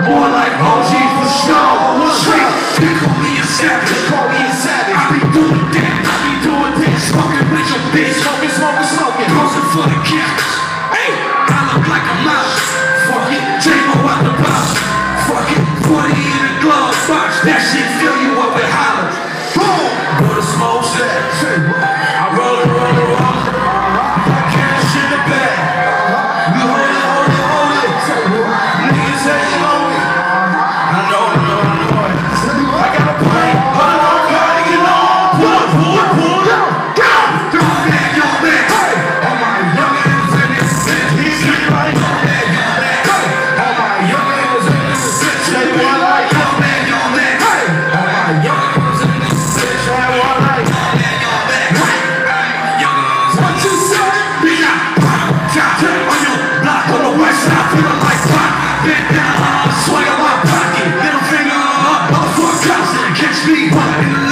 More like OG for sure. They call me a savage. I be doing that. Smoking with your bitch. Smoking. Posing for the cameras. Hey, I look like a mouse. Fuck it, J-Mo out the box. Fuck it, 40 in the glove box. That shit fill you up with holler. Boom. Put a smoke set. I roll it. Cash in the bag. You hold it. Niggas ain't on me. I know it. I got a plane. Hold on, gotta get on. Pull up. Go! Yo, man. Hey. All my youngins in this bitch. He's like, yo, man. Hey. All my youngins in this bitch. Say one like, yo, man. Hey. All my youngins in this bitch. Say one like, yo, man. Hey. What you say? Be not top on your block on the west side. Feeling like pop. Bend down, swing on my pocket. Middle finger up. Motherfucker, catch me.